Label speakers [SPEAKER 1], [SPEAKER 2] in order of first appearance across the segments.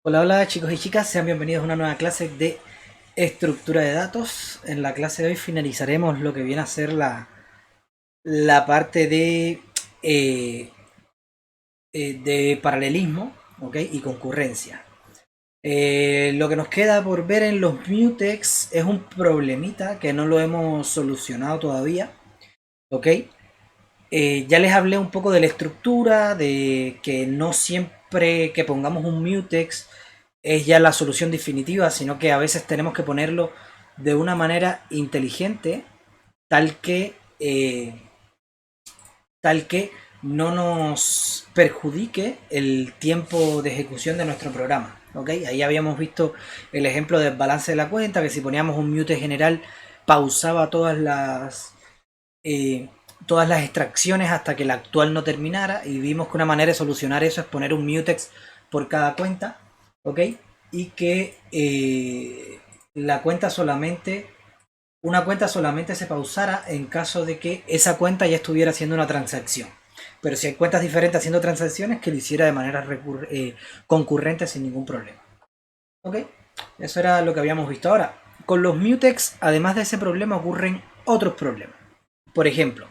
[SPEAKER 1] Hola, hola chicos y chicas, sean bienvenidos a una nueva clase de estructura de datos. En la clase de hoy finalizaremos lo que viene a ser la parte eh, de paralelismo, ¿ok? Y concurrencia. Lo que nos queda por ver en los mutex es un problemita que no lo hemos solucionado todavía, ¿ok? Ya les hablé un poco de la estructura, de que no siempre que pongamos un mutex es ya la solución definitiva, sino que a veces tenemos que ponerlo de una manera inteligente, tal que, eh, tal que no nos perjudique el tiempo de ejecución de nuestro programa. ¿Okay? Ahí habíamos visto el ejemplo del balance de la cuenta, que si poníamos un mute general pausaba eh, todas las extracciones hasta que la actual no terminara, y vimos que una manera de solucionar eso es poner un mutex por cada cuenta, ¿ok? Y que la cuenta solamente, una cuenta solamente se pausara en caso de que esa cuenta ya estuviera haciendo una transacción. Pero si hay cuentas diferentes haciendo transacciones, que lo hiciera de manera concurrente sin ningún problema. ¿Ok? Eso era lo que habíamos visto. Ahora, con los mutex, además de ese problema, ocurren otros problemas. Por ejemplo,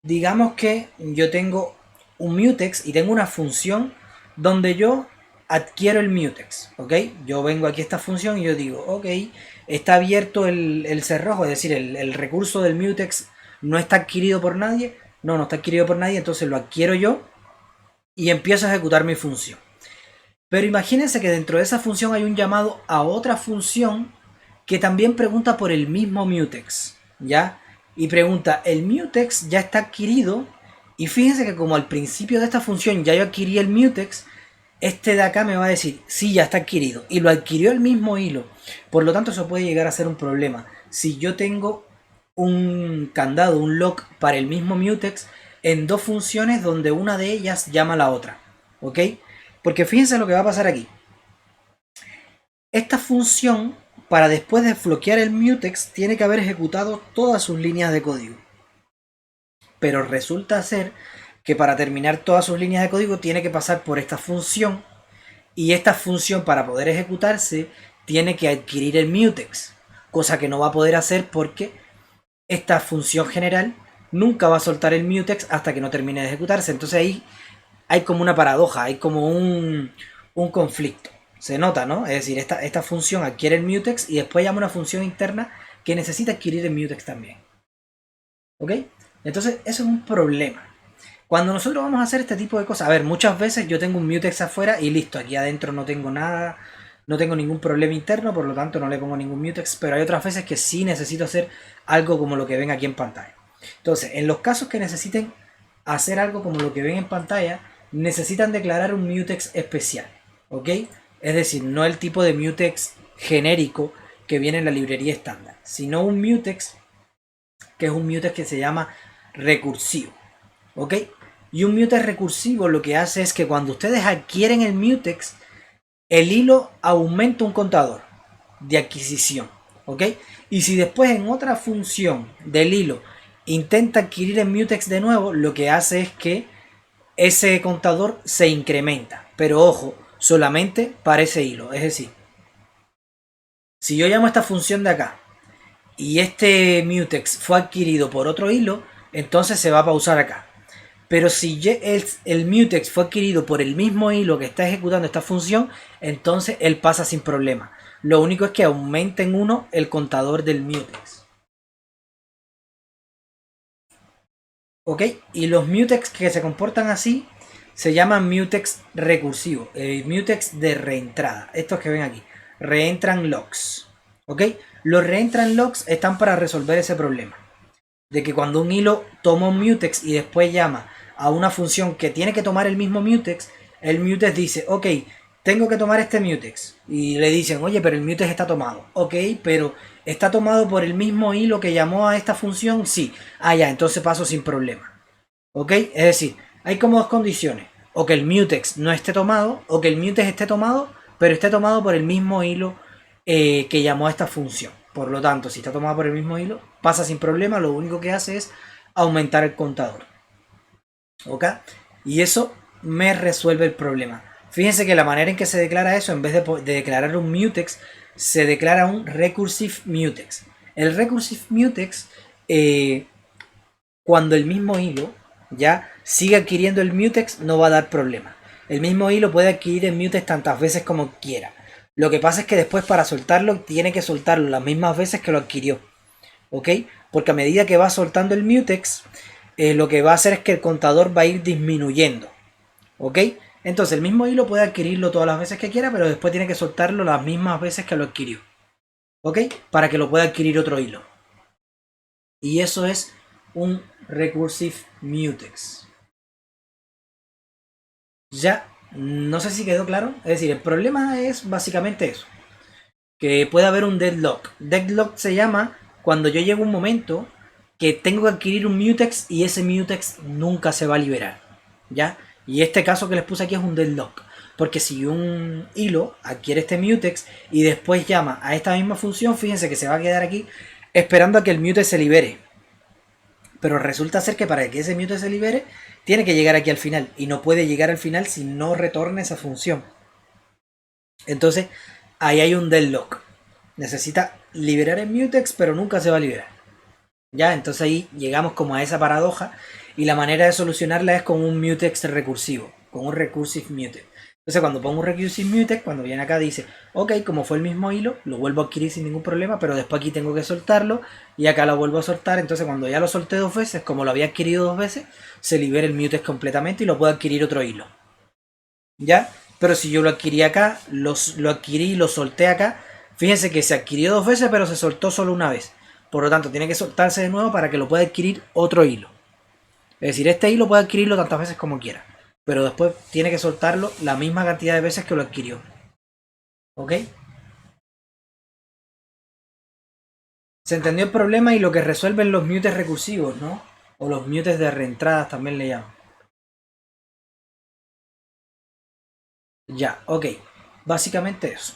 [SPEAKER 1] digamos que yo tengo un mutex y tengo una función donde yo adquiero el mutex, ¿ok? Yo vengo aquí a esta función y yo digo, ok, está abierto el cerrojo, es decir, el recurso del mutex no está adquirido por nadie, no está adquirido por nadie, entonces lo adquiero yo y empiezo a ejecutar mi función. Pero imagínense que dentro de esa función hay un llamado a otra función que también pregunta por el mismo mutex, ¿ya? Y pregunta, ¿el mutex ya está adquirido? Y fíjense que como al principio de esta función ya yo adquirí el mutex, este de acá me va a decir, sí, ya está adquirido. Y lo adquirió el mismo hilo. Por lo tanto, eso puede llegar a ser un problema. Si yo tengo un candado, un lock para el mismo mutex en dos funciones donde una de ellas llama a la otra. ¿Ok? Porque fíjense lo que va a pasar aquí. Esta función, para después desbloquear el mutex, tiene que haber ejecutado todas sus líneas de código. Pero resulta ser que para terminar todas sus líneas de código tiene que pasar por esta función, y esta función, para poder ejecutarse, tiene que adquirir el mutex, cosa que no va a poder hacer porque esta función general nunca va a soltar el mutex hasta que no termine de ejecutarse. Entonces ahí hay como una paradoja, hay como un conflicto. Se nota, ¿no? Es decir, esta función adquiere el mutex y después llama una función interna que necesita adquirir el mutex también. ¿Ok? Entonces, eso es un problema. Cuando nosotros vamos a hacer este tipo de cosas, a ver, muchas veces yo tengo un mutex afuera y listo, aquí adentro no tengo nada, no tengo ningún problema interno, por lo tanto no le pongo ningún mutex, pero hay otras veces que sí necesito hacer algo como lo que ven aquí en pantalla. Entonces, en los casos que necesiten hacer algo como lo que ven en pantalla, necesitan declarar un mutex especial, ¿ok? Es decir, no el tipo de mutex genérico que viene en la librería estándar, sino un mutex que es un mutex que se llama recursivo, ¿ok? Y un mutex recursivo lo que hace es que cuando ustedes adquieren el mutex, el hilo aumenta un contador de adquisición, ¿ok? Y si después en otra función del hilo intenta adquirir el mutex de nuevo, lo que hace es que ese contador se incrementa. Pero ojo, solamente para ese hilo. Es decir, si yo llamo a esta función de acá y este mutex fue adquirido por otro hilo, entonces se va a pausar acá. Pero si el mutex fue adquirido por el mismo hilo que está ejecutando esta función, entonces él pasa sin problema. Lo único es que aumenta en 1 el contador del mutex. ¿Ok? Y los mutex que se comportan así se llaman mutex recursivos, mutex de reentrada. Estos que ven aquí, reentran logs. ¿Ok? Los reentran logs están para resolver ese problema. De que cuando un hilo toma un mutex y después llama a una función que tiene que tomar el mismo mutex, el mutex dice, ok, tengo que tomar este mutex. Y le dicen, oye, pero el mutex está tomado. Ok, pero ¿está tomado por el mismo hilo que llamó a esta función? Sí. Ah, ya, entonces paso sin problema. Ok, es decir, hay como dos condiciones. O que el mutex no esté tomado, o que el mutex esté tomado, pero esté tomado por el mismo hilo que llamó a esta función. Por lo tanto, si está tomado por el mismo hilo, pasa sin problema, lo único que hace es aumentar el contador. ¿Ok? Y eso me resuelve el problema. Fíjense que la manera en que se declara eso, en vez de declarar un mutex, se declara un recursive mutex. El recursive mutex, cuando el mismo hilo ya sigue adquiriendo el mutex, no va a dar problema. El mismo hilo puede adquirir el mutex tantas veces como quiera. Lo que pasa es que después para soltarlo, tiene que soltarlo las mismas veces que lo adquirió. ¿Ok? Porque a medida que va soltando el mutex, lo que va a hacer es que el contador va a ir disminuyendo. ¿Ok? Entonces el mismo hilo puede adquirirlo todas las veces que quiera, pero después tiene que soltarlo las mismas veces que lo adquirió. ¿Ok? Para que lo pueda adquirir otro hilo. Y eso es un recursive mutex. Ya, no sé si quedó claro. Es decir, el problema es básicamente eso. Que puede haber un deadlock. Deadlock se llama cuando yo llego a un momento que tengo que adquirir un mutex y ese mutex nunca se va a liberar. ¿Ya? Y este caso que les puse aquí es un deadlock. Porque si un hilo adquiere este mutex y después llama a esta misma función, fíjense que se va a quedar aquí esperando a que el mutex se libere. Pero resulta ser que para que ese mutex se libere, tiene que llegar aquí al final. Y no puede llegar al final si no retorna esa función. Entonces, ahí hay un deadlock. Necesita liberar el mutex, pero nunca se va a liberar. Ya, entonces ahí llegamos como a esa paradoja. Y la manera de solucionarla es con un mutex recursivo. Con un recursive mutex. Entonces cuando pongo un recursive mutex, cuando viene acá dice, ok, como fue el mismo hilo, lo vuelvo a adquirir sin ningún problema, pero después aquí tengo que soltarlo y acá lo vuelvo a soltar. Entonces cuando ya lo solté dos veces, como lo había adquirido dos veces, se libera el mutex completamente y lo puedo adquirir otro hilo. ¿Ya? Pero si yo lo adquirí acá, lo adquirí y lo solté acá, fíjense que se adquirió dos veces, pero se soltó solo una vez. Por lo tanto, tiene que soltarse de nuevo para que lo pueda adquirir otro hilo. Es decir, este hilo puede adquirirlo tantas veces como quiera, pero después tiene que soltarlo la misma cantidad de veces que lo adquirió. ¿Ok? Se entendió el problema y lo que resuelven los mutes recursivos, ¿no? O los mutes de reentradas también le llaman. Ya, ok. Básicamente eso.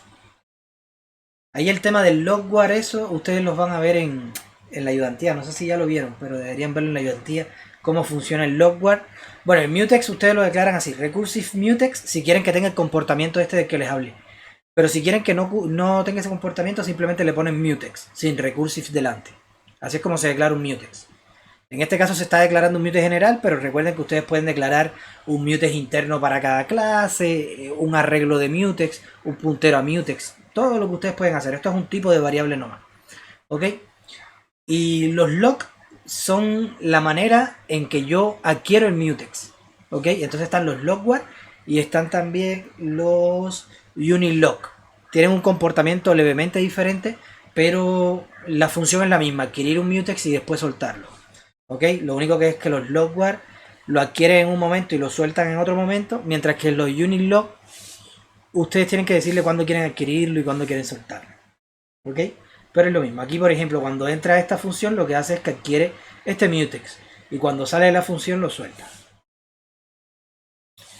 [SPEAKER 1] Ahí el tema del logware, eso ustedes los van a ver en la ayudantía. No sé si ya lo vieron, pero deberían verlo en la ayudantía. Cómo funciona el logware. Bueno, el mutex ustedes lo declaran así. Recursive mutex si quieren que tenga el comportamiento este del que les hablé. Pero si quieren que no tenga ese comportamiento, simplemente le ponen mutex, sin recursive delante. Así es como se declara un mutex. En este caso se está declarando un mutex general, pero recuerden que ustedes pueden declarar un mutex interno para cada clase, un arreglo de mutex, un puntero a mutex, todo lo que ustedes pueden hacer. Esto es un tipo de variable nomás. ¿Ok? Y los lock son la manera en que yo adquiero el mutex. ¿Ok? Entonces están los logware y están también los unitlock. Tienen un comportamiento levemente diferente, pero la función es la misma, adquirir un mutex y después soltarlo. ¿Ok? Lo único que es que los logware lo adquieren en un momento y lo sueltan en otro momento, mientras que los unitlock ustedes tienen que decirle cuándo quieren adquirirlo y cuándo quieren soltarlo. ¿Ok? Pero es lo mismo. Aquí, por ejemplo, cuando entra esta función, lo que hace es que adquiere este mutex. Y cuando sale de la función, lo suelta.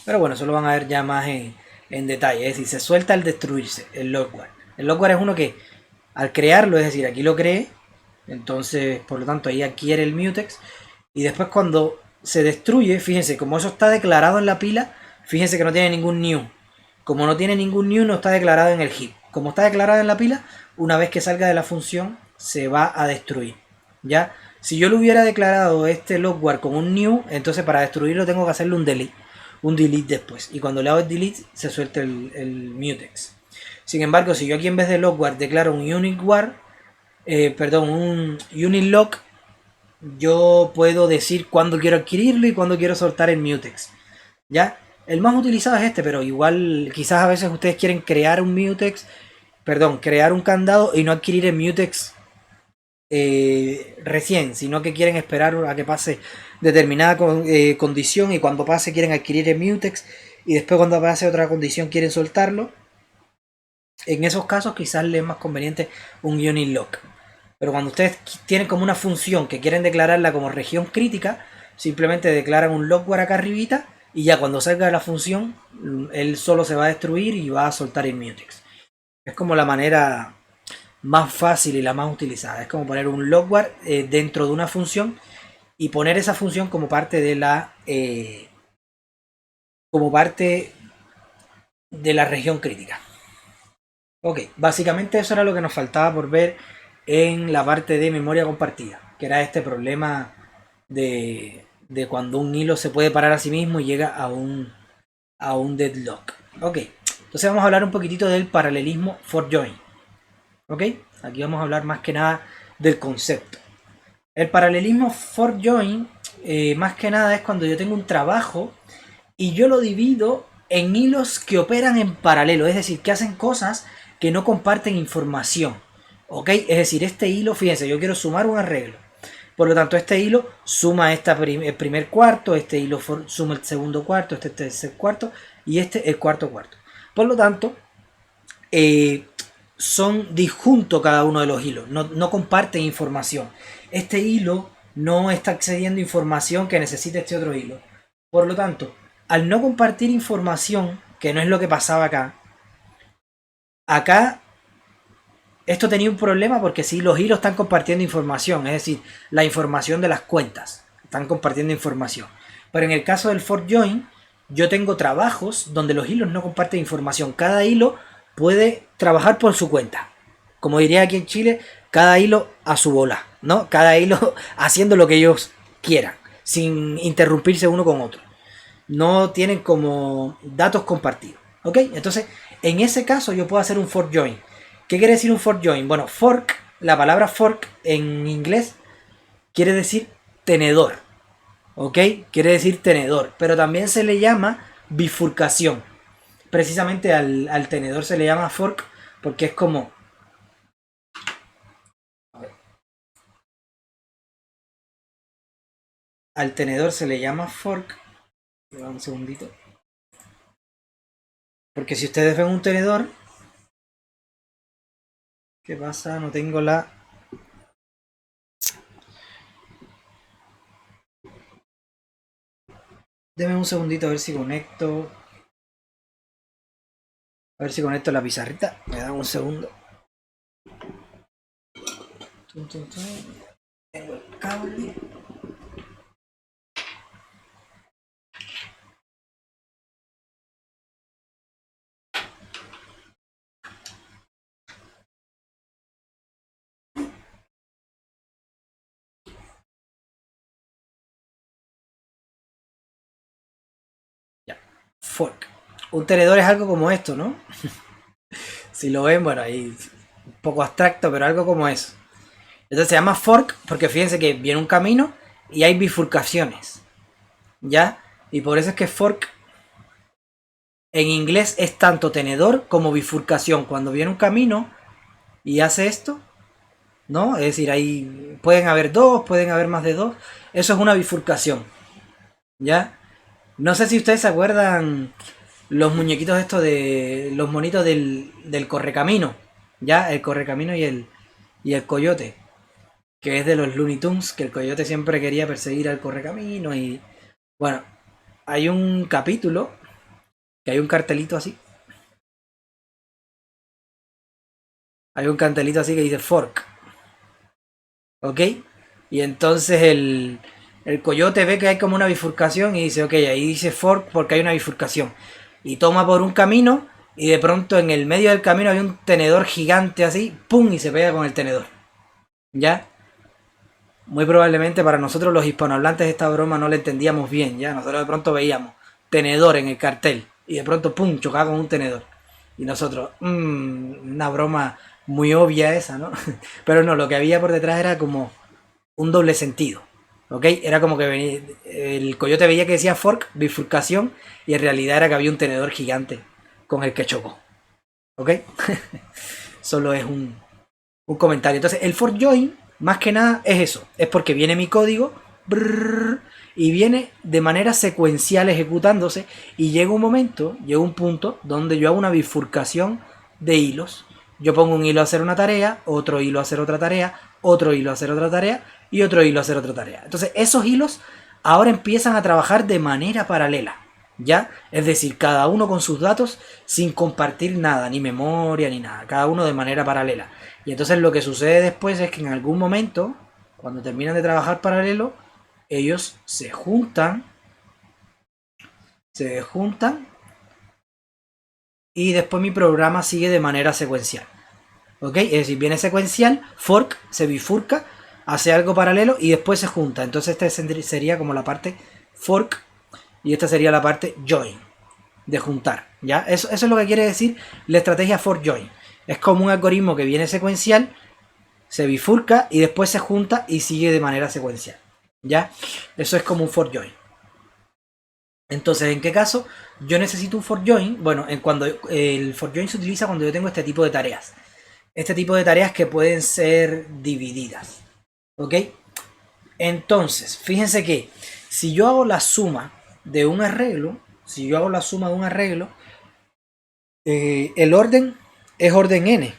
[SPEAKER 1] Pero bueno, eso lo van a ver ya más en detalle. Es decir, se suelta al destruirse el logware. El logware es uno que al crearlo, es decir, aquí lo creé. Entonces, por lo tanto, ahí adquiere el mutex. Y después cuando se destruye, fíjense, como eso está declarado en la pila, fíjense que no tiene ningún new. Como no tiene ningún new, no está declarado en el heap. Como está declarado en la pila, una vez que salga de la función, se va a destruir. ¿Ya? Si yo lo hubiera declarado este logware con un new, entonces para destruirlo tengo que hacerle un delete. Un delete después. Y cuando le hago el delete, se suelta el mutex. Sin embargo, si yo aquí en vez de logware declaro un unitware, un unitlock, yo puedo decir cuándo quiero adquirirlo y cuándo quiero soltar el mutex. ¿Ya? El más utilizado es este, pero igual quizás a veces ustedes quieren crear un mutex, crear un candado y no adquirir el mutex recién, sino que quieren esperar a que pase determinada condición y cuando pase quieren adquirir el mutex y después cuando pase otra condición quieren soltarlo. En esos casos quizás les es más conveniente un unitlock. Pero cuando ustedes tienen como una función que quieren declararla como región crítica, simplemente declaran un logware acá arribita y ya cuando salga de la función, él solo se va a destruir y va a soltar el mutex. Es como la manera más fácil y la más utilizada. Es como poner un logware dentro de una función y poner esa función como parte de la como parte de la región crítica. Ok, básicamente eso era lo que nos faltaba por ver en la parte de memoria compartida, que era este problema de cuando un hilo se puede parar a sí mismo y llega a un deadlock. Ok, entonces vamos a hablar un poquitito del paralelismo fork join. Ok, aquí vamos a hablar más que nada del concepto. El paralelismo fork join, más que nada es cuando yo tengo un trabajo y yo lo divido en hilos que operan en paralelo, es decir, que hacen cosas que no comparten información. ¿Ok? Es decir, este hilo, fíjense, yo quiero sumar un arreglo. Por lo tanto, este hilo suma el primer cuarto, este hilo suma el segundo cuarto, este tercer cuarto y este el cuarto cuarto. Por lo tanto, son disjuntos cada uno de los hilos, no comparten información. Este hilo no está accediendo a información que necesita este otro hilo. Por lo tanto, al no compartir información, que no es lo que pasaba acá esto tenía un problema porque si los hilos están compartiendo información, es decir, la información de las cuentas, están compartiendo información. Pero en el caso del fork join, yo tengo trabajos donde los hilos no comparten información. Cada hilo puede trabajar por su cuenta. Como diría aquí en Chile, cada hilo a su bola, ¿no? Cada hilo haciendo lo que ellos quieran, sin interrumpirse uno con otro. No tienen como datos compartidos, ¿ok? Entonces, en ese caso yo puedo hacer un fork join. ¿Qué quiere decir un fork join? Bueno, fork, la palabra fork en inglés quiere decir tenedor, ¿ok? Quiere decir tenedor, pero también se le llama bifurcación. Precisamente al tenedor se le llama fork porque es como... Al tenedor se le llama fork. Un segundito. Porque si ustedes ven un tenedor... ¿Qué pasa? No tengo la... Deme un segundito a ver si conecto. A ver si conecto la pizarrita. Me da un segundo. Tengo el cable. Ya. Fork. Un tenedor es algo como esto, ¿no? Si lo ven, bueno, ahí un poco abstracto, pero algo como eso. Entonces se llama fork porque fíjense que viene un camino y hay bifurcaciones. ¿Ya? Y por eso es que fork en inglés es tanto tenedor como bifurcación. Cuando viene un camino y hace esto, ¿no? Es decir, ahí pueden haber dos, pueden haber más de dos. Eso es una bifurcación. ¿Ya? No sé si ustedes se acuerdan los muñequitos estos de los monitos del correcamino. ¿Ya? El correcamino y el coyote. Que es de los Looney Tunes, que el coyote siempre quería perseguir al correcamino y... Bueno, hay un capítulo, que hay un cartelito así. Hay un cartelito así que dice Fork, ¿ok? Y entonces el coyote ve que hay como una bifurcación y dice, ok, ahí dice Fork porque hay una bifurcación. Y toma por un camino y de pronto en el medio del camino hay un tenedor gigante así, ¡pum! Y se pega con el tenedor. ¿Ya? Muy probablemente para nosotros los hispanohablantes esta broma no la entendíamos bien, ¿ya? Nosotros de pronto veíamos tenedor en el cartel y de pronto, ¡pum!, chocaba con un tenedor. Y nosotros, una broma muy obvia esa, ¿no? Pero no, lo que había por detrás era como un doble sentido, ¿ok? Era como que venía, el coyote veía que decía fork, bifurcación, y en realidad era que había un tenedor gigante con el que chocó, ¿ok? Solo es un comentario. Entonces, el fork join, más que nada, es eso. Es porque viene mi código brrr, y viene de manera secuencial ejecutándose y llega un momento, llega un punto donde yo hago una bifurcación de hilos. Yo pongo un hilo a hacer una tarea, otro hilo a hacer otra tarea, otro hilo a hacer otra tarea y otro hilo a hacer otra tarea. Entonces, esos hilos ahora empiezan a trabajar de manera paralela. ¿Ya? Es decir, cada uno con sus datos sin compartir nada, ni memoria, ni nada, cada uno de manera paralela. Y entonces lo que sucede después es que en algún momento, cuando terminan de trabajar paralelo, ellos se juntan y después mi programa sigue de manera secuencial. ¿Ok? Es decir, viene secuencial, fork, se bifurca, hace algo paralelo y después se junta. Entonces este sería como la parte fork y esta sería la parte join, de juntar. ¿Ya? Eso es lo que quiere decir la estrategia fork join. Es como un algoritmo que viene secuencial, se bifurca y después se junta y sigue de manera secuencial. ¿Ya? Eso es como un fork join. Entonces, ¿en qué caso yo necesito un fork join? Bueno, cuando el fork join se utiliza cuando yo tengo este tipo de tareas. Este tipo de tareas que pueden ser divididas. ¿Ok? Entonces, fíjense que si yo hago la suma de un arreglo, el orden es orden n.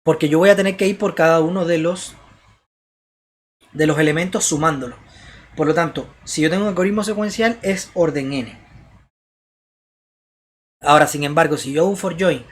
[SPEAKER 1] Porque yo voy a tener que ir por cada uno de los elementos sumándolo. Por lo tanto, si yo tengo un algoritmo secuencial, es orden n. Ahora, sin embargo, si yo hago un for join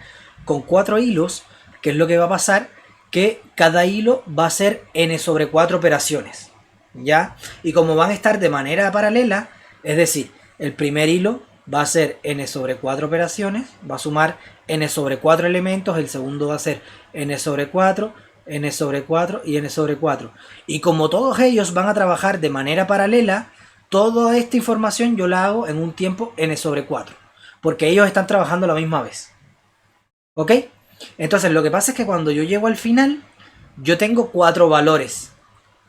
[SPEAKER 1] con 4 hilos, ¿qué es lo que va a pasar? Que cada hilo va a ser n sobre 4 operaciones. ¿Ya? Y como van a estar de manera paralela, es decir, el primer hilo va a ser n sobre 4 operaciones, va a sumar n sobre 4 elementos, el segundo va a ser n sobre 4, n sobre 4 y n sobre 4. Y como todos ellos van a trabajar de manera paralela, toda esta información yo la hago en un tiempo n sobre 4. Porque ellos están trabajando a la misma vez. ¿Ok? Entonces lo que pasa es que cuando yo llego al final, yo tengo 4 valores.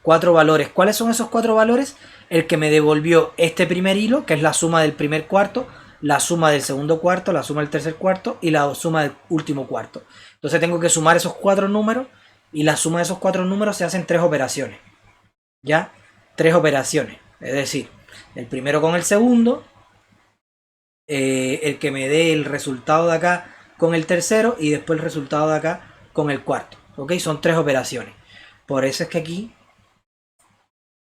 [SPEAKER 1] 4 valores. ¿Cuáles son esos 4 valores? El que me devolvió este primer hilo, que es la suma del primer cuarto, la suma del segundo cuarto, la suma del tercer cuarto y la suma del último cuarto. Entonces tengo que sumar esos 4 números y la suma de esos 4 números se hacen 3 operaciones. ¿Ya? 3 operaciones. Es decir, el primero con el segundo, el que me dé el resultado de acá con el tercero y después el resultado de acá con el cuarto. ¿Ok? Son 3 operaciones. Por eso es que aquí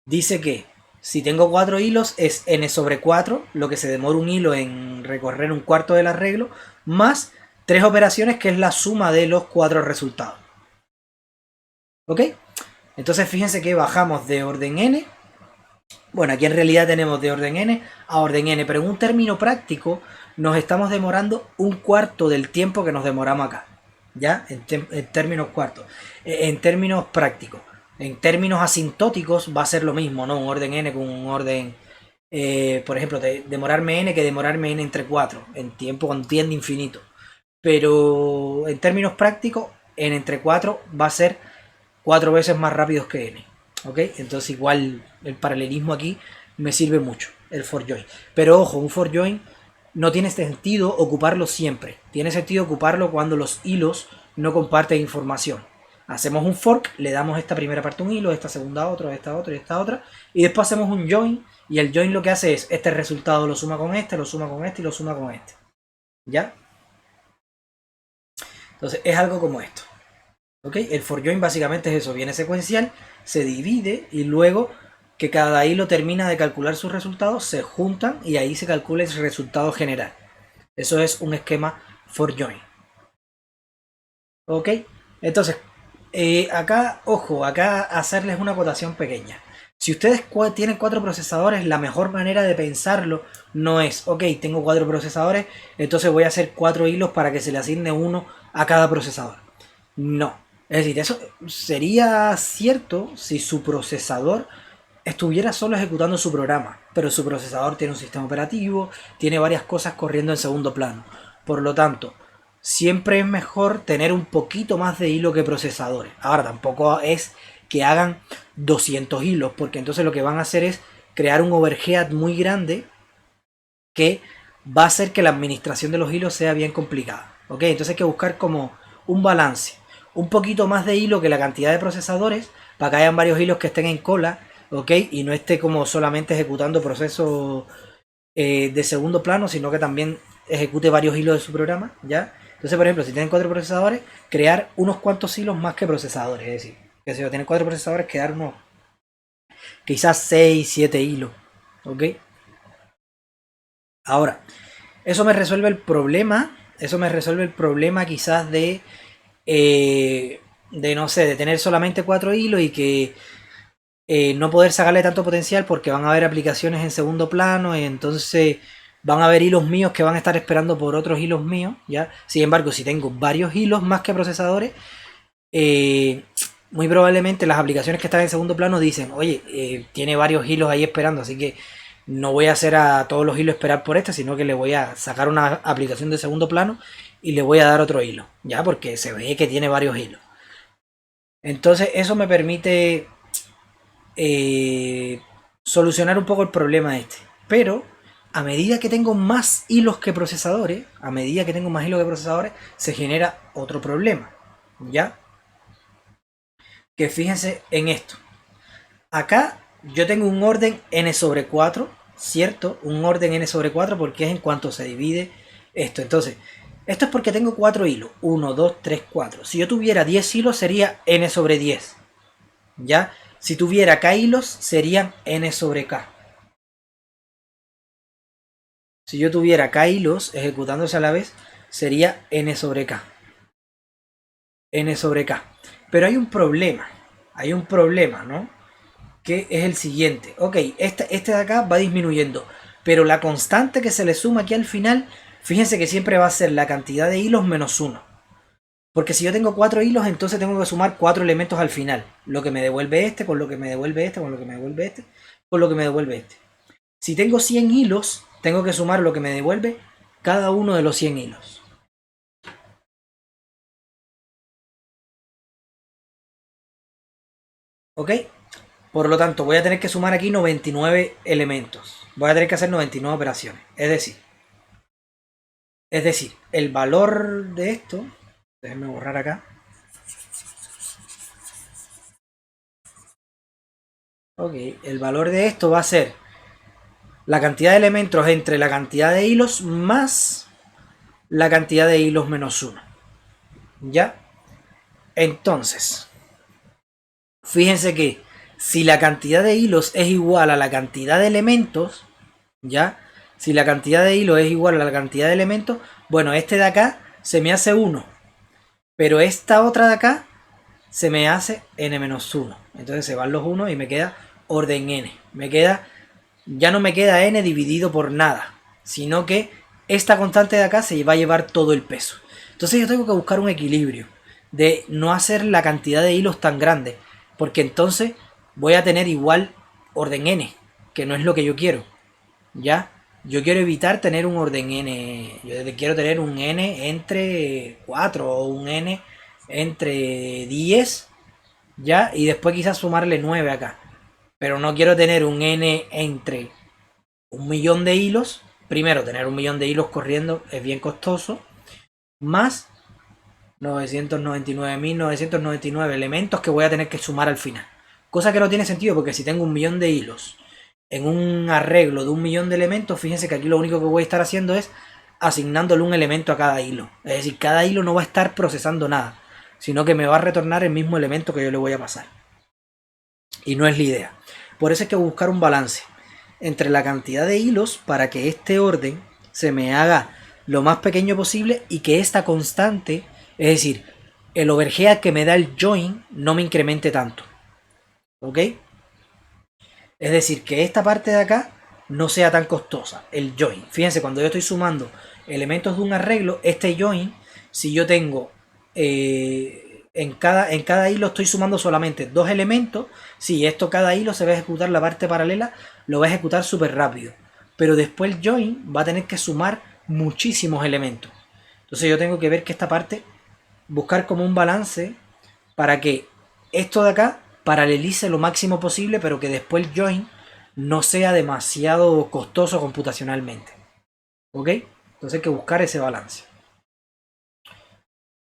[SPEAKER 1] dice que si tengo 4 hilos es n sobre 4, lo que se demora un hilo en recorrer un cuarto del arreglo, más 3 operaciones que es la suma de los 4 resultados. ¿Ok? Entonces fíjense que bajamos de orden n. Bueno, aquí en realidad tenemos de orden n a orden n, pero en un término práctico nos estamos demorando un cuarto del tiempo que nos demoramos acá. ¿Ya? En términos cuartos. En términos prácticos. En términos asintóticos va a ser lo mismo, ¿no? Un orden n con un orden... por ejemplo, demorarme n que demorarme n entre 4. En tiempo con tiende infinito. Pero en términos prácticos, n entre 4 va a ser 4 veces más rápido que n. ¿Ok? Entonces igual el paralelismo aquí me sirve mucho, el for join. Pero ojo, un for join no tiene sentido ocuparlo siempre. Tiene sentido ocuparlo cuando los hilos no comparten información. Hacemos un fork, le damos esta primera parte a un hilo, esta segunda a otro, esta a otro y esta a otra. Y después hacemos un join y el join lo que hace es este resultado lo suma con este, lo suma con este y lo suma con este. ¿Ya? Entonces es algo como esto. ¿Ok? El for join básicamente es eso, viene secuencial, se divide y luego que cada hilo termina de calcular sus resultados, se juntan y ahí se calcula el resultado general. Eso es un esquema for join. ¿Ok? Entonces, acá, ojo, acá hacerles una acotación pequeña. Si ustedes tienen 4 procesadores, la mejor manera de pensarlo no es, ok, tengo 4 procesadores, entonces voy a hacer 4 hilos para que se le asigne uno a cada procesador. No. Es decir, eso sería cierto si su procesador estuviera solo ejecutando su programa, pero su procesador tiene un sistema operativo, tiene varias cosas corriendo en segundo plano. Por lo tanto, siempre es mejor tener un poquito más de hilo que procesadores. Ahora, tampoco es que hagan 200 hilos, porque entonces lo que van a hacer es crear un overhead muy grande que va a hacer que la administración de los hilos sea bien complicada. ¿Ok? Entonces hay que buscar como un balance. Un poquito más de hilo que la cantidad de procesadores para que hayan varios hilos que estén en cola, ¿ok? Y no esté como solamente ejecutando procesos de segundo plano, sino que también ejecute varios hilos de su programa, ¿ya? Entonces, por ejemplo, si tienen 4 procesadores, crear unos cuantos hilos más que procesadores, es decir, que si tienen 4 procesadores, crear unos quizás 6, 7 hilos, ¿ok? Ahora, eso me resuelve el problema quizás de no sé, de tener solamente 4 hilos y que no poder sacarle tanto potencial porque van a haber aplicaciones en segundo plano y entonces van a haber hilos míos que van a estar esperando por otros hilos míos, ¿ya? Sin embargo, si tengo varios hilos más que procesadores, muy probablemente las aplicaciones que están en segundo plano dicen, oye, tiene varios hilos ahí esperando, así que no voy a hacer a todos los hilos esperar por este, sino que le voy a sacar una aplicación de segundo plano y le voy a dar otro hilo, ¿ya? Porque se ve que tiene varios hilos. Entonces eso me permite solucionar un poco el problema este. Pero a medida que tengo más hilos que procesadores, se genera otro problema, ¿ya? Que fíjense en esto. Acá yo tengo un orden n sobre 4, ¿cierto? Un orden n sobre 4 porque es en cuanto se divide esto. Entonces, esto es porque tengo 4 hilos. 1, 2, 3, 4. Si yo tuviera 10 hilos sería n sobre 10. ¿Ya? Si tuviera k hilos serían n sobre k. Si yo tuviera k hilos ejecutándose a la vez sería n sobre k. N sobre k. Pero hay un problema. Hay un problema, ¿no? Que es el siguiente. Ok, este de acá va disminuyendo. Pero la constante que se le suma aquí al final, fíjense que siempre va a ser la cantidad de hilos menos 1. Porque si yo tengo 4 hilos, entonces tengo que sumar 4 elementos al final. Lo que me devuelve este, con lo que me devuelve este, con lo que me devuelve este, con lo que me devuelve este. Si tengo 100 hilos, tengo que sumar lo que me devuelve cada uno de los 100 hilos. ¿Ok? Por lo tanto, voy a tener que sumar aquí 99 elementos. Voy a tener que hacer 99 operaciones. Es decir, el valor de esto... Déjenme borrar acá. Ok, el valor de esto va a ser la cantidad de elementos entre la cantidad de hilos más la cantidad de hilos menos 1. ¿Ya? Entonces, fíjense que si la cantidad de hilos es igual a la cantidad de elementos, ¿ya? Si la cantidad de hilos es igual a la cantidad de elementos, bueno, este de acá se me hace 1. Pero esta otra de acá se me hace n-1. Entonces se van los 1 y me queda orden n. Ya no me queda n dividido por nada, sino que esta constante de acá se va a llevar todo el peso. Entonces yo tengo que buscar un equilibrio de no hacer la cantidad de hilos tan grande, porque entonces voy a tener igual orden n, que no es lo que yo quiero. ¿Ya? Yo quiero evitar tener un orden n, yo quiero tener un n entre 4 o un n entre 10, ¿ya? Y después quizás sumarle 9 acá. Pero no quiero tener un n entre 1.000.000 de hilos. Primero, tener 1.000.000 de hilos corriendo es bien costoso. Más 999.999 elementos que voy a tener que sumar al final. Cosa que no tiene sentido porque si tengo 1.000.000 de hilos en un arreglo de 1.000.000 de elementos, fíjense que aquí lo único que voy a estar haciendo es asignándole un elemento a cada hilo. Es decir, cada hilo no va a estar procesando nada, sino que me va a retornar el mismo elemento que yo le voy a pasar. Y no es la idea. Por eso hay que buscar un balance entre la cantidad de hilos para que este orden se me haga lo más pequeño posible y que esta constante, es decir, el overhead que me da el join, no me incremente tanto. ¿Ok? Es decir, que esta parte de acá no sea tan costosa, el join. Fíjense, cuando yo estoy sumando elementos de un arreglo, este join, si yo tengo en cada hilo estoy sumando solamente 2 elementos, si esto cada hilo se va a ejecutar la parte paralela, lo va a ejecutar súper rápido. Pero después el join va a tener que sumar muchísimos elementos. Entonces yo tengo que ver que esta parte, buscar como un balance para que esto de acá paralelice lo máximo posible, pero que después el join no sea demasiado costoso computacionalmente. ¿Ok? Entonces hay que buscar ese balance.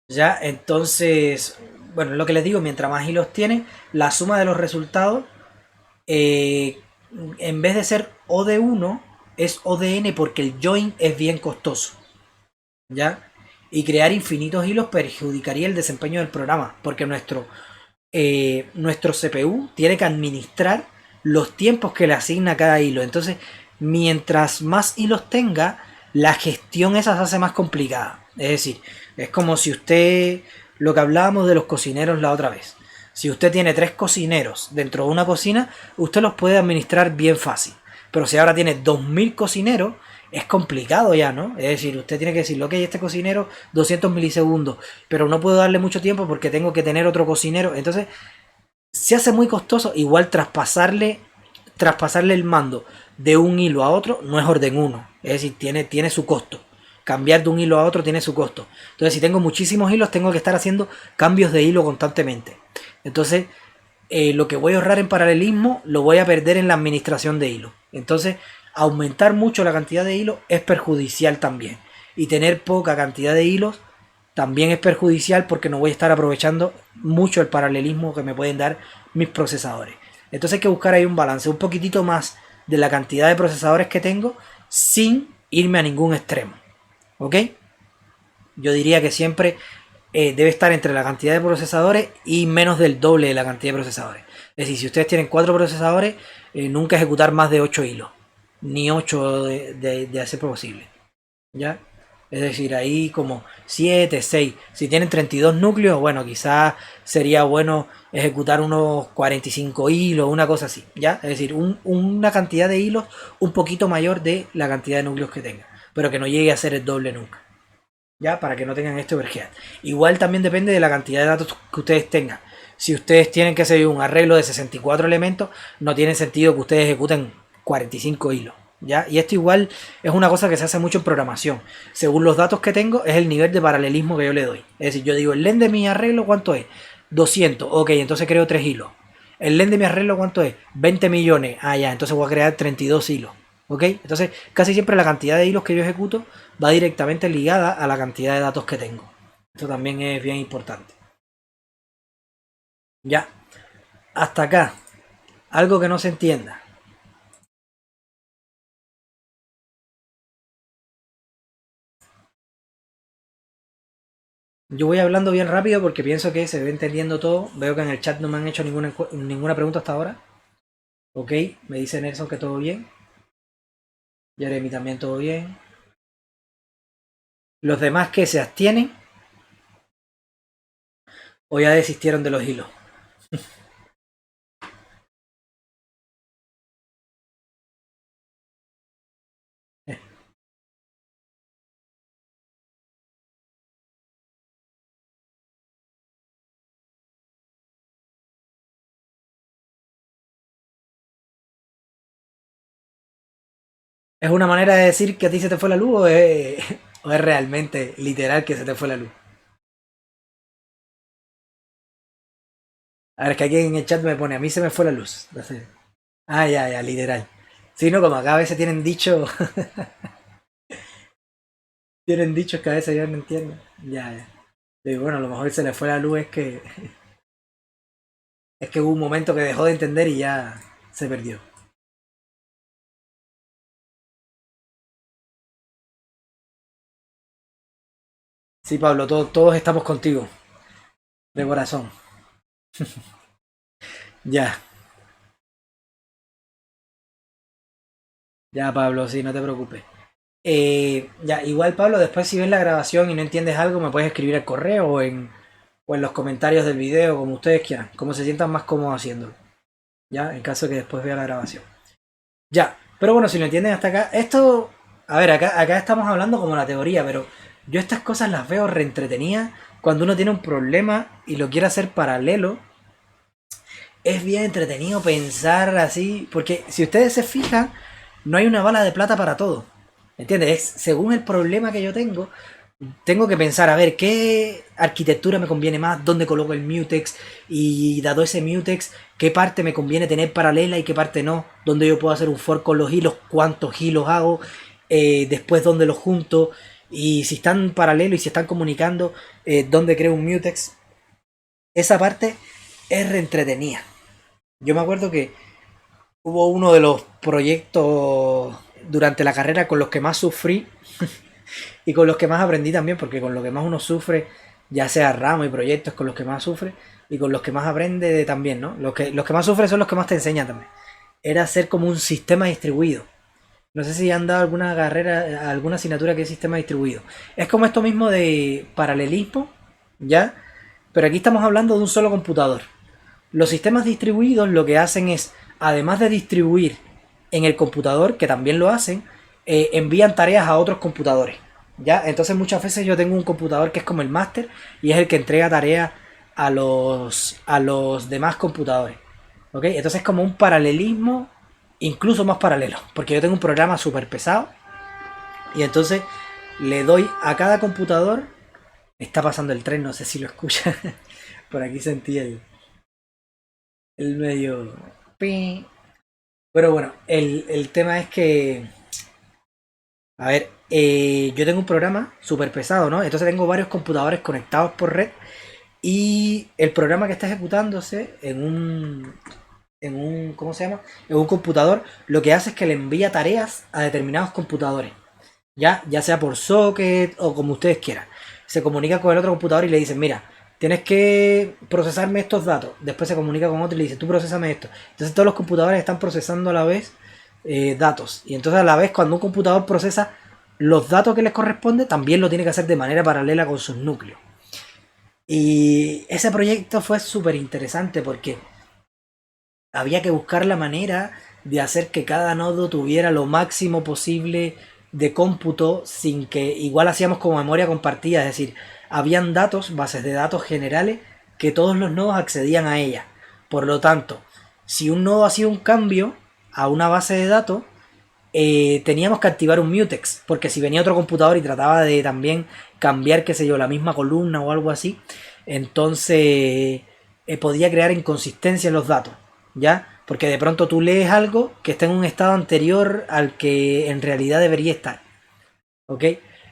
[SPEAKER 1] Ya, entonces, bueno, lo que les digo, mientras más hilos tienen, la suma de los resultados, en vez de ser O de 1, es O de n porque el join es bien costoso. ¿Ya? Y crear infinitos hilos perjudicaría el desempeño del programa, porque nuestro CPU tiene que administrar los tiempos que le asigna a cada hilo. Entonces, mientras más hilos tenga, la gestión esa se hace más complicada. Es decir, es como si usted, lo que hablábamos de los cocineros la otra vez. Si usted tiene 3 cocineros dentro de una cocina, usted los puede administrar bien fácil. Pero si ahora tiene 2000 cocineros, es complicado ya, ¿no? Es decir, usted tiene que decir, ok, este cocinero 200 milisegundos, pero no puedo darle mucho tiempo porque tengo que tener otro cocinero. Entonces, se hace muy costoso. Igual traspasarle el mando de un hilo a otro no es orden 1. Es decir, tiene su costo. Cambiar de un hilo a otro tiene su costo. Entonces, si tengo muchísimos hilos, tengo que estar haciendo cambios de hilo constantemente. Entonces, lo que voy a ahorrar en paralelismo lo voy a perder en la administración de hilos. Entonces, aumentar mucho la cantidad de hilos es perjudicial también. Y tener poca cantidad de hilos también es perjudicial porque no voy a estar aprovechando mucho el paralelismo que me pueden dar mis procesadores. Entonces hay que buscar ahí un balance, un poquitito más de la cantidad de procesadores que tengo sin irme a ningún extremo. ¿Ok? Yo diría que siempre debe estar entre la cantidad de procesadores y menos del doble de la cantidad de procesadores. Es decir, si ustedes tienen 4 procesadores, nunca ejecutar más de 8 hilos. Ni 8 de hacer posible. ¿Ya? Es decir, ahí como 7, 6. Si tienen 32 núcleos, bueno, quizás sería bueno ejecutar unos 45 hilos, una cosa así, ¿ya? Es decir, una cantidad de hilos un poquito mayor de la cantidad de núcleos que tenga, pero que no llegue a ser el doble nunca, ¿ya? Para que no tengan este overhead. Igual también depende de la cantidad de datos que ustedes tengan. Si ustedes tienen que hacer un arreglo de 64 elementos, no tiene sentido que ustedes ejecuten 45 hilos. ¿Ya? Y esto igual es una cosa que se hace mucho en programación. Según los datos que tengo, es el nivel de paralelismo que yo le doy. Es decir, yo digo, el len de mi arreglo, ¿cuánto es? 200. Ok, entonces creo 3 hilos. El len de mi arreglo, ¿cuánto es? 20 millones. Ah, ya, entonces voy a crear 32 hilos. ¿Ok? Entonces, casi siempre la cantidad de hilos que yo ejecuto va directamente ligada a la cantidad de datos que tengo. Esto también es bien importante. Ya. Hasta acá. Algo que no se entienda. Yo voy hablando bien rápido porque pienso que se ve entendiendo todo. Veo que en el chat no me han hecho ninguna pregunta hasta ahora. Ok, me dice Nelson que todo bien. Jeremy también todo bien. Los demás que se abstienen o ya desistieron de los hilos. ¿Es una manera de decir que a ti se te fue la luz o es realmente literal que se te fue la luz? A ver, es que aquí en el chat me pone, a mí se me fue la luz. Entonces, ah, ya, literal. Si no, como acá a veces tienen dicho, tienen dichos que a veces yo no entiendo. Ya. Y bueno, a lo mejor se le fue la luz es que hubo un momento que dejó de entender y ya se perdió. Sí, Pablo, todos estamos contigo, de corazón. Ya, ya, Pablo, sí, no te preocupes. Ya, igual, Pablo, después si ves la grabación y no entiendes algo, me puedes escribir al correo o en los comentarios del video, como ustedes quieran, como se sientan más cómodos haciéndolo. Ya, en caso de que después vea la grabación. Ya, pero bueno, si lo entienden hasta acá, esto, a ver, acá estamos hablando como la teoría, pero yo estas cosas las veo reentretenidas cuando uno tiene un problema y lo quiere hacer paralelo. Es bien entretenido pensar así, porque si ustedes se fijan, no hay una bala de plata para todo. ¿Entiendes? Es según el problema que yo tengo que pensar, a ver, qué arquitectura me conviene más, dónde coloco el mutex y dado ese mutex, qué parte me conviene tener paralela y qué parte no, dónde yo puedo hacer un fork con los hilos, cuántos hilos hago, después dónde los junto y si están paralelos y si están comunicando, dónde creo un mutex. Esa parte es reentretenida. Yo me acuerdo que hubo uno de los proyectos durante la carrera con los que más sufrí y con los que más aprendí también, porque con lo que más uno sufre, ya sea ramo y proyectos, con los que más sufre y con los que más aprende también, ¿no? Los que más sufren son los que más te enseñan también. Era hacer como un sistema distribuido. No sé si han dado alguna carrera, alguna asignatura que es sistema distribuido. Es como esto mismo de paralelismo, ¿ya? Pero aquí estamos hablando de un solo computador. Los sistemas distribuidos lo que hacen es, además de distribuir en el computador, que también lo hacen, envían tareas a otros computadores. ¿Ya? Entonces muchas veces yo tengo un computador que es como el máster y es el que entrega tareas a los demás computadores. ¿Ok? Entonces es como un paralelismo incluso más paralelo. Porque yo tengo un programa súper pesado y entonces le doy a cada computador. Está pasando el tren, no sé si lo escucha. Por aquí sentí el medio... Pero bueno, el tema es que... A ver, yo tengo un programa súper pesado, ¿no? Entonces tengo varios computadores conectados por red y el programa que está ejecutándose ¿cómo se llama? En un computador, lo que hace es que le envía tareas a determinados computadores, ya sea por socket o como ustedes quieran. Se comunica con el otro computador y le dicen, mira, tienes que procesarme estos datos. Después se comunica con otro y le dice, tú procesame esto. Entonces todos los computadores están procesando a la vez datos. Y entonces a la vez cuando un computador procesa los datos que les corresponde, también lo tiene que hacer de manera paralela con sus núcleos. Y ese proyecto fue súper interesante porque había que buscar la manera de hacer que cada nodo tuviera lo máximo posible de cómputo sin que igual hacíamos como memoria compartida, es decir, habían datos, bases de datos generales que todos los nodos accedían a ellas. Por lo tanto, si un nodo hacía un cambio a una base de datos, teníamos que activar un mutex, porque si venía otro computador y trataba de también cambiar, qué sé yo, la misma columna o algo así, entonces podía crear inconsistencia en los datos, ¿ya? Porque de pronto tú lees algo que está en un estado anterior al que en realidad debería estar, ¿ok?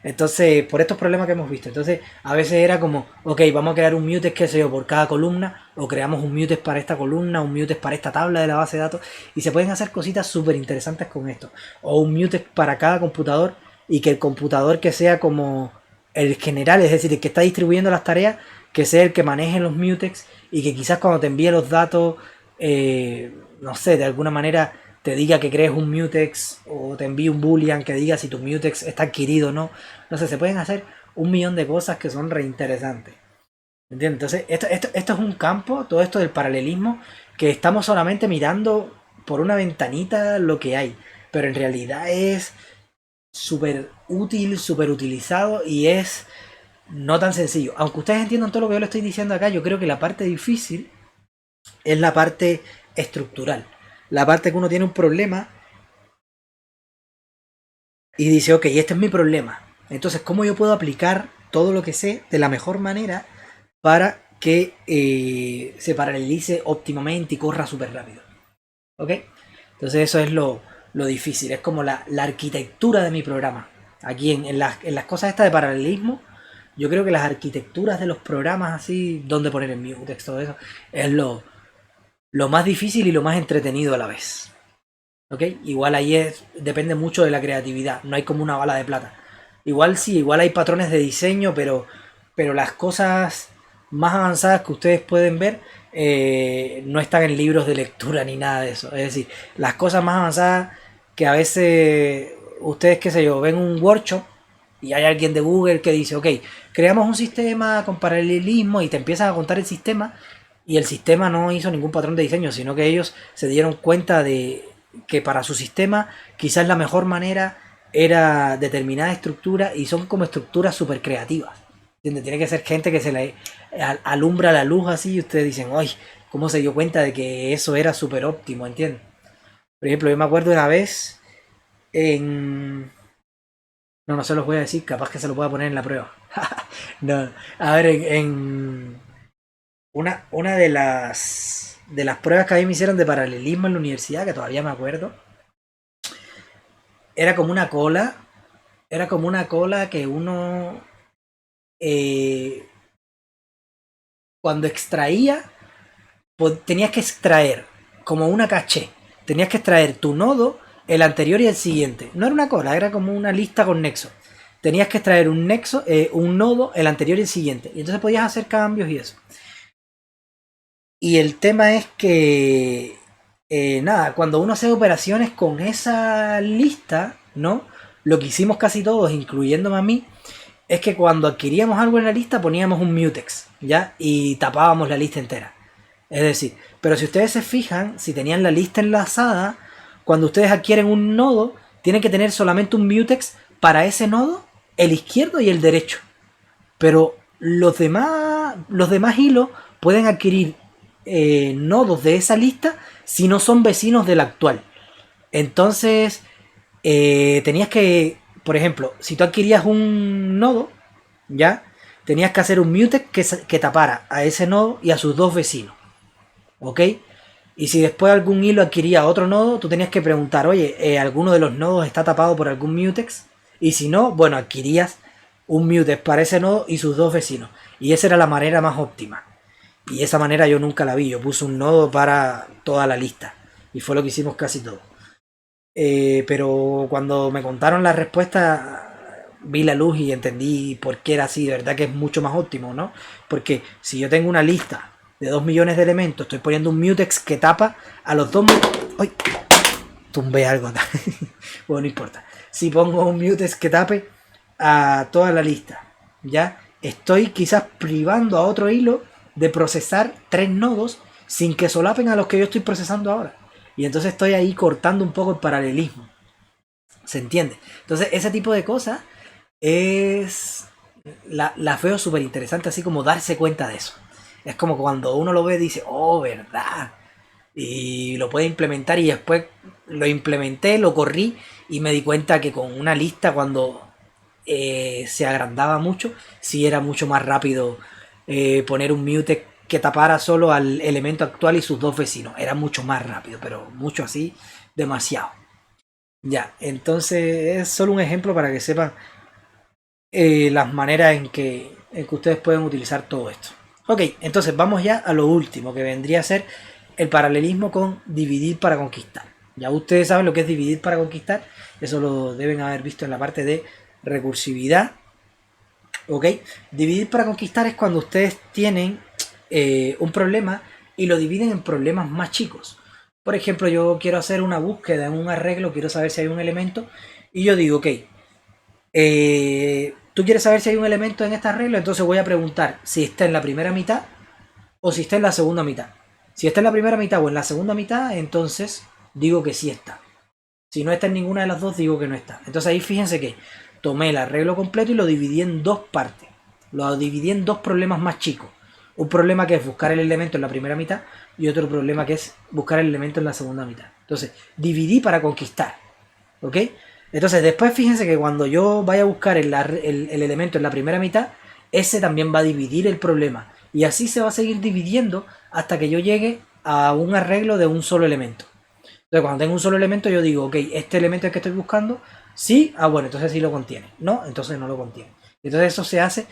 [SPEAKER 1] Entonces, por estos problemas que hemos visto, entonces a veces era como, ok, vamos a crear un mutex, qué sé yo, por cada columna, o creamos un mutex para esta columna, un mutex para esta tabla de la base de datos, y se pueden hacer cositas súper interesantes con esto, o un mutex para cada computador, y que el computador que sea como el general, es decir, el que está distribuyendo las tareas, que sea el que maneje los mutex, y que quizás cuando te envíe los datos, no sé, de alguna manera te diga que crees un mutex o te envíe un boolean que diga si tu mutex está adquirido o no. No sé, se pueden hacer un millón de cosas que son reinteresantes. ¿Entiendes? Entonces, esto es un campo, todo esto del paralelismo, que estamos solamente mirando por una ventanita lo que hay. Pero en realidad es súper útil, súper utilizado y es no tan sencillo. Aunque ustedes entiendan todo lo que yo le estoy diciendo acá, yo creo que la parte difícil es la parte estructural. La parte que uno tiene un problema y dice, ok, este es mi problema. Entonces, ¿cómo yo puedo aplicar todo lo que sé de la mejor manera para que se paralelice óptimamente y corra súper rápido? ¿Ok? Entonces eso es lo difícil, es como la arquitectura de mi programa. Aquí en las cosas estas de paralelismo, yo creo que las arquitecturas de los programas así, donde poner el mutex, todo eso, es lo más difícil y lo más entretenido a la vez. ¿Ok? Igual ahí depende mucho de la creatividad, no hay como una bala de plata. Igual sí, igual hay patrones de diseño, pero las cosas más avanzadas que ustedes pueden ver no están en libros de lectura ni nada de eso. Es decir, las cosas más avanzadas que a veces ustedes, qué sé yo, ven un workshop y hay alguien de Google que dice, ok, creamos un sistema con paralelismo y te empiezan a contar el sistema y el sistema no hizo ningún patrón de diseño, sino que ellos se dieron cuenta de que para su sistema quizás la mejor manera era determinada estructura y son como estructuras súper creativas. ¿Entiendes? Tiene que ser gente que se le alumbra la luz así y ustedes dicen, ¡ay! ¿Cómo se dio cuenta de que eso era súper óptimo? ¿Entiendes? Por ejemplo, yo me acuerdo una vez en... No se los voy a decir, capaz que se lo pueda poner en la prueba. No, a ver, en una de las pruebas que a mí me hicieron de paralelismo en la universidad, que todavía me acuerdo, era como una cola, era como una cola que uno eh, cuando extraía, tenías que extraer como una caché, tenías que extraer tu nodo, el anterior y el siguiente. No era una cola, era como una lista con nexo. Tenías que extraer un nexo, un nodo, el anterior y el siguiente. Y entonces podías hacer cambios y eso. Y el tema es que, nada, cuando uno hace operaciones con esa lista, ¿no? Lo que hicimos casi todos, incluyéndome a mí, es que cuando adquiríamos algo en la lista poníamos un mutex, ¿ya? Y tapábamos la lista entera. Es decir, pero si ustedes se fijan, si tenían la lista enlazada, cuando ustedes adquieren un nodo, tiene que tener solamente un mutex para ese nodo, el izquierdo y el derecho. Pero los demás hilos pueden adquirir nodos de esa lista si no son vecinos del actual. Entonces, tenías que, por ejemplo, si tú adquirías un nodo, ya, tenías que hacer un mutex que tapara a ese nodo y a sus dos vecinos. ¿Ok? Y si después algún hilo adquiría otro nodo, tú tenías que preguntar, oye, ¿alguno de los nodos está tapado por algún mutex? Y si no, bueno, adquirías un mutex para ese nodo y sus dos vecinos. Y esa era la manera más óptima. Y esa manera yo nunca la vi. Yo puse un nodo para toda la lista. Y fue lo que hicimos casi todo. Pero cuando me contaron la respuesta, vi la luz y entendí por qué era así. De verdad que es mucho más óptimo, ¿no? Porque si yo tengo una lista de 2 millones de elementos, estoy poniendo un mutex que tapa a los 2 millones... ¡Ay! Tumbé algo acá. Bueno, no importa. Si pongo un mutex que tape a toda la lista, ya estoy quizás privando a otro hilo de procesar 3 nodos sin que solapen a los que yo estoy procesando ahora. Y entonces estoy ahí cortando un poco el paralelismo. ¿Se entiende? Entonces ese tipo de cosas es... las veo súper interesante, así como darse cuenta de eso. Es como cuando uno lo ve y dice, oh, verdad. Y lo puede implementar y después lo implementé, lo corrí y me di cuenta que con una lista cuando se agrandaba mucho, sí era mucho más rápido poner un mutex que tapara solo al elemento actual y sus dos vecinos. Era mucho más rápido, pero mucho así, demasiado. Ya, entonces es solo un ejemplo para que sepan las maneras en que ustedes pueden utilizar todo esto. Ok, entonces vamos ya a lo último, que vendría a ser el paralelismo con dividir para conquistar. Ya ustedes saben lo que es dividir para conquistar, eso lo deben haber visto en la parte de recursividad. Ok, dividir para conquistar es cuando ustedes tienen un problema y lo dividen en problemas más chicos. Por ejemplo, yo quiero hacer una búsqueda en un arreglo, quiero saber si hay un elemento y yo digo, ok, tú quieres saber si hay un elemento en este arreglo, entonces voy a preguntar si está en la primera mitad o si está en la segunda mitad. Si está en la primera mitad o en la segunda mitad, entonces digo que sí está. Si no está en ninguna de las dos, digo que no está. Entonces ahí fíjense que tomé el arreglo completo y lo dividí en dos partes. Lo dividí en dos problemas más chicos. Un problema que es buscar el elemento en la primera mitad y otro problema que es buscar el elemento en la segunda mitad. Entonces, dividí para conquistar. ¿Ok? Entonces, después fíjense que cuando yo vaya a buscar el elemento en la primera mitad, ese también va a dividir el problema. Y así se va a seguir dividiendo hasta que yo llegue a un arreglo de un solo elemento. Entonces, cuando tengo un solo elemento, yo digo, ok, este elemento es el que estoy buscando, sí, bueno, entonces sí lo contiene. No, entonces no lo contiene. Entonces eso se hace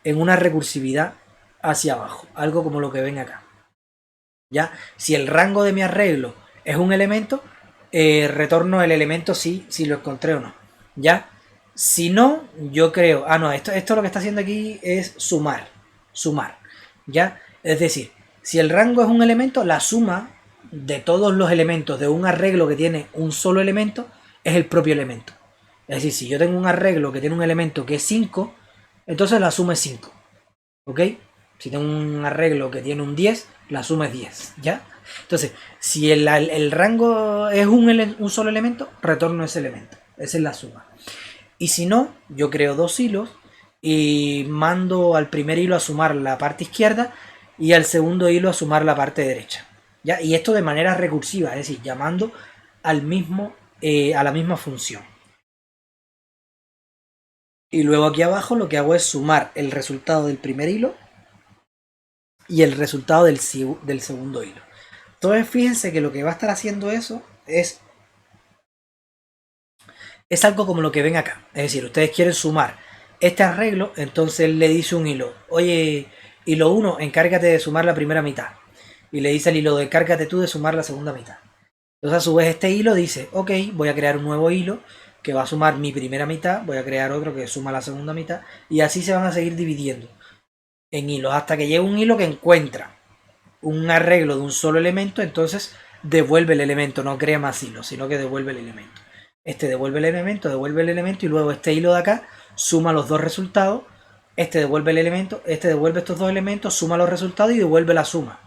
[SPEAKER 1] en una recursividad hacia abajo, algo como lo que ven acá. ¿Ya? Si el rango de mi arreglo es un elemento, retorno el elemento si lo encontré o no. ¿Ya? Si no, yo creo... no, esto lo que está haciendo aquí es sumar. Sumar. ¿Ya? Es decir, si el rango es un elemento, la suma de todos los elementos de un arreglo que tiene un solo elemento es el propio elemento. Es decir, si yo tengo un arreglo que tiene un elemento que es 5, entonces la suma es 5. ¿Ok? Si tengo un arreglo que tiene un 10, la suma es 10. ¿Ya? Entonces, si el rango es un solo elemento, retorno ese elemento. Esa es la suma. Y si no, yo creo dos hilos y mando al primer hilo a sumar la parte izquierda y al segundo hilo a sumar la parte derecha. ¿Ya? Y esto de manera recursiva, es decir, llamando al mismo, a la misma función. Y luego aquí abajo lo que hago es sumar el resultado del primer hilo y el resultado del segundo hilo. Entonces fíjense que lo que va a estar haciendo eso es algo como lo que ven acá. Es decir, ustedes quieren sumar este arreglo, entonces le dice un hilo, oye, hilo 1, encárgate de sumar la primera mitad. Y le dice al hilo, encárgate tú de sumar la segunda mitad. Entonces a su vez este hilo dice, ok, voy a crear un nuevo hilo que va a sumar mi primera mitad, voy a crear otro que suma la segunda mitad, y así se van a seguir dividiendo en hilos hasta que llegue un hilo que encuentra un arreglo de un solo elemento, entonces devuelve el elemento, no crea más hilos, sino que devuelve el elemento. Este devuelve el elemento y luego este hilo de acá suma los dos resultados, este devuelve el elemento, este devuelve estos dos elementos, suma los resultados y devuelve la suma.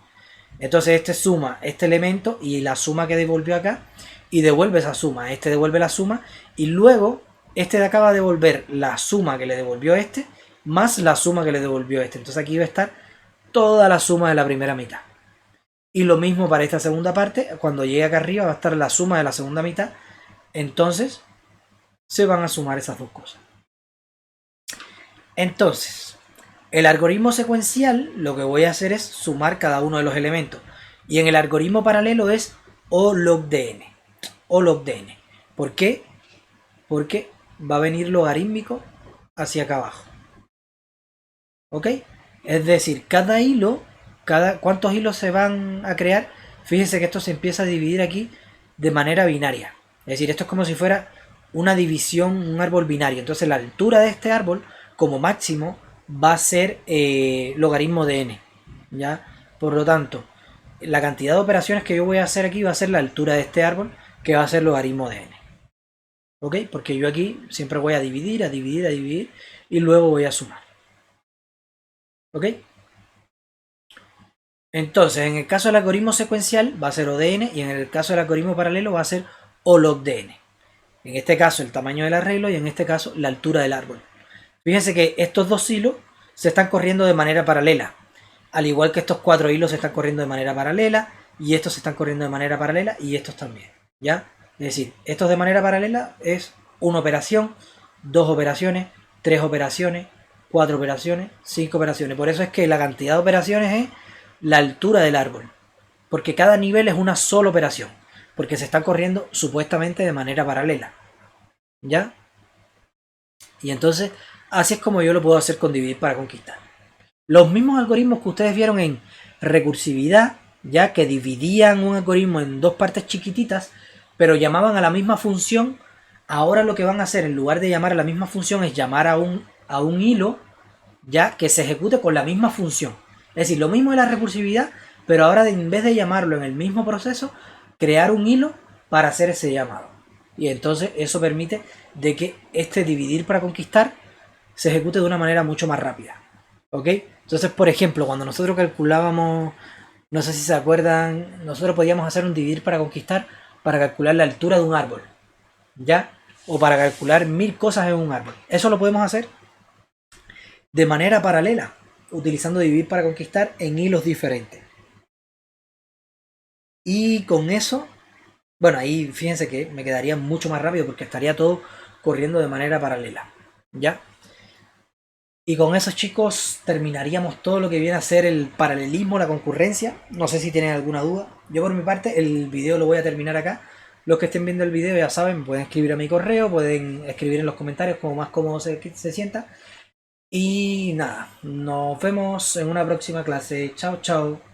[SPEAKER 1] Entonces este suma este elemento y la suma que devolvió acá y devuelve esa suma. Este devuelve la suma y luego este de acá va a devolver la suma que le devolvió este más la suma que le devolvió este. Entonces aquí va a estar toda la suma de la primera mitad. Y lo mismo para esta segunda parte, cuando llegue acá arriba va a estar la suma de la segunda mitad. Entonces se van a sumar esas dos cosas. Entonces, el algoritmo secuencial lo que voy a hacer es sumar cada uno de los elementos. Y en el algoritmo paralelo es O log de n. O log de n. ¿Por qué? Porque va a venir logarítmico hacia acá abajo. ¿Ok? Es decir, cada hilo, ¿cuántos hilos se van a crear? Fíjense que esto se empieza a dividir aquí de manera binaria. Es decir, esto es como si fuera una división, un árbol binario. Entonces la altura de este árbol, como máximo, va a ser logaritmo de n. ¿Ya? Por lo tanto, la cantidad de operaciones que yo voy a hacer aquí va a ser la altura de este árbol, que va a ser logaritmo de n. ¿Ok? Porque yo aquí siempre voy a dividir, a dividir, a dividir, y luego voy a sumar. ¿Ok? Entonces, en el caso del algoritmo secuencial va a ser O de n y en el caso del algoritmo paralelo va a ser O log de n. En este caso el tamaño del arreglo y en este caso la altura del árbol. Fíjense que estos dos hilos se están corriendo de manera paralela. Al igual que estos 4 hilos se están corriendo de manera paralela y estos se están corriendo de manera paralela y estos también. ¿Ya? Es decir, estos de manera paralela es una operación, 2 operaciones, 3 operaciones, 4 operaciones, 5 operaciones. Por eso es que la cantidad de operaciones es la altura del árbol. Porque cada nivel es una sola operación. Porque se están corriendo supuestamente de manera paralela. ¿Ya? Y entonces, así es como yo lo puedo hacer con dividir para conquistar. Los mismos algoritmos que ustedes vieron en recursividad, ya que dividían un algoritmo en dos partes chiquititas, pero llamaban a la misma función, ahora lo que van a hacer en lugar de llamar a la misma función es llamar a un hilo, ya que se ejecute con la misma función. Es decir, lo mismo de la recursividad, pero ahora en vez de llamarlo en el mismo proceso, crear un hilo para hacer ese llamado. Y entonces eso permite de que este dividir para conquistar se ejecute de una manera mucho más rápida. ¿Ok? Entonces, por ejemplo, cuando nosotros calculábamos, no sé si se acuerdan, nosotros podíamos hacer un dividir para conquistar para calcular la altura de un árbol, ¿ya? O para calcular 1000 cosas en un árbol. Eso lo podemos hacer de manera paralela, utilizando dividir para conquistar en hilos diferentes. Y con eso, bueno, ahí fíjense que me quedaría mucho más rápido porque estaría todo corriendo de manera paralela, ¿ya? Y con eso, chicos, terminaríamos todo lo que viene a ser el paralelismo, la concurrencia. No sé si tienen alguna duda. Yo por mi parte el video lo voy a terminar acá. Los que estén viendo el video ya saben, pueden escribir a mi correo, pueden escribir en los comentarios como más cómodo se sienta. Y nada, nos vemos en una próxima clase. Chao, chao.